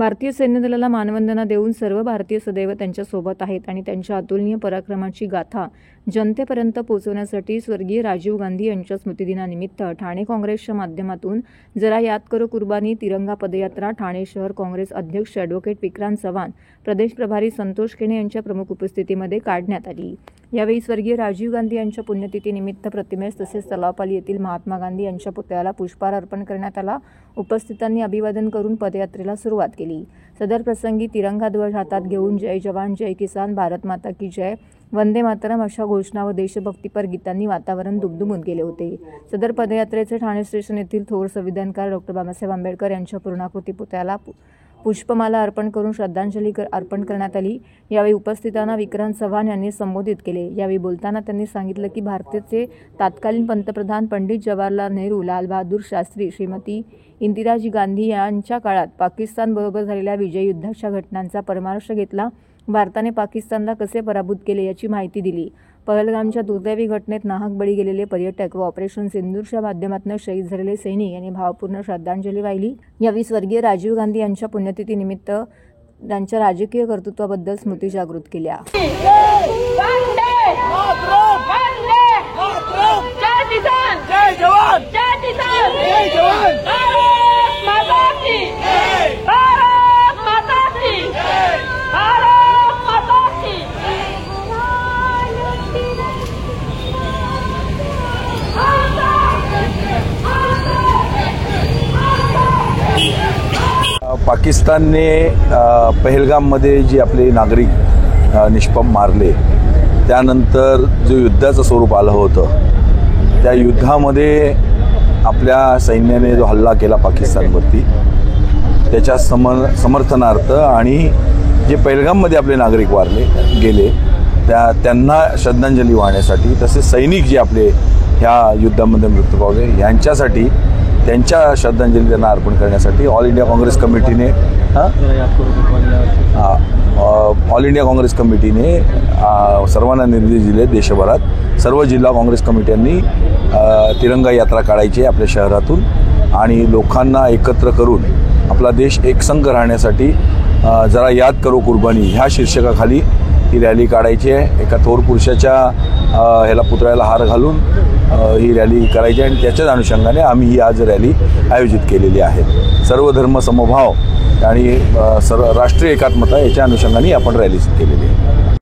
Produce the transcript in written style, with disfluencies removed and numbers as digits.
भारतीय सैन्य दलाला मानवंदना देऊन सर्व भारतीय सदैव त्यांच्या सोबत आहेत आणि त्यांच्या अतुलनीय पराक्रमाची गाथा जनतेपर्यंत पोहोचवण्यासाठी स्वर्गीय राजीव गांधी यांच्या स्मृतिदिनानिमित्त ठाणे काँग्रेसच्या माध्यमातून जरा याद करो कुर्बानी तिरंगा पदयात्रा ठाणे शहर काँग्रेस अध्यक्ष ॲडव्होकेट विक्रांत चव्हाण, प्रदेश प्रभारी संतोष केणे यांच्या प्रमुख उपस्थितीमध्ये काढण्यात आली। यावेळी स्वर्गीय राजीव गांधी यांच्या पुण्यतिथीनिमित्त प्रतिमेस तसेच तलावपाली येथील महात्मा गांधी यांच्या पुतळ्याला पुष्पहार अर्पण करण्यात आला। उपस्थितांनी अभिवादन करून पदयात्रेला सुरुवात केली। सदर प्रसंगी तिरंगा ध्वज हातात घेऊन जय जवान जय किसान, भारत माता की जय, वंदे मातरम अशा घोषणा व देशभक्तीपर गीतांनी वातावरण दुमदुमून गेले होते। सदर पदयात्रेचे ठाणे स्टेशन येथील थोर संविधानकार डॉ. बाबासाहेब आंबेडकर यांच्या पूर्णाकृती पुतळ्याला पुष्पमाला अर्पण करून श्रद्धांजली अर्पण करण्यात आली। यावेळी उपस्थितांना विक्रांत चव्हाण यांनी संबोधित केले। यावेळी बोलताना त्यांनी सांगितलं की भारताचे तत्कालीन पंतप्रधान पंडित जवाहरलाल नेहरू, लाल बहादूर शास्त्री, श्रीमती इंदिराजी गांधी यांच्या काळात पाकिस्तानबरोबर झालेल्या विजयी युद्धाच्या घटनांचा परामर्श घेतला। भारताने पाकिस्तानला कसे पराभूत केले याची माहिती दिली। पहलगामच्या दुर्दैवी घटनेत नाहक बळी गेलेले पर्यटक व ऑपरेशन सिंदूरच्या माध्यमातून शहीद झालेले सैनिक यांनी भावपूर्ण श्रद्धांजली वाहिली। यावेळी स्वर्गीय राजीव गांधी यांच्या पुण्यतिथीनिमित्त त्यांच्या राजकीय कर्तृत्वाबद्दल स्मृती जागृत केल्या। पाकिस्तानने पहलगाममध्ये जे आपले नागरिक निष्पाप मारले त्यानंतर जो युद्धाचं स्वरूप आलं होतं, त्या युद्धामध्ये आपल्या सैन्याने जो हल्ला केला पाकिस्तानवरती त्याच्या समर्थनार्थ आणि जे पहलगाममध्ये आपले नागरिक वारले गेले त्यांना श्रद्धांजली वाहण्यासाठी, तसेच सैनिक जे आपले ह्या युद्धामध्ये मृत्यू पावले यांच्यासाठी त्यांच्या श्रद्धांजली त्यांना अर्पण करण्यासाठी ऑल इंडिया काँग्रेस कमिटीने सर्वांना निर्देश दिले। देशभरात सर्व जिल्हा काँग्रेस कमिट्यांनी तिरंगा यात्रा काढायची आपल्या शहरातून आणि लोकांना एकत्र करून आपला देश एकसंघ राहण्यासाठी जरा याद करो कुर्बानी ह्या शीर्षकाखाली ही रॅली काढायची आहे। एका थोर पुरुषाच्या ह्याला पुतळ्याला हार घालून ही रॅली करायची आणि त्याच्याच अनुषंगाने आम्ही ही आज रॅली आयोजित केलेली आहे। सर्व धर्म समभाव आणि राष्ट्रीय एकात्मता याच्या अनुषंगाने आपण रॅली केलेली आहे।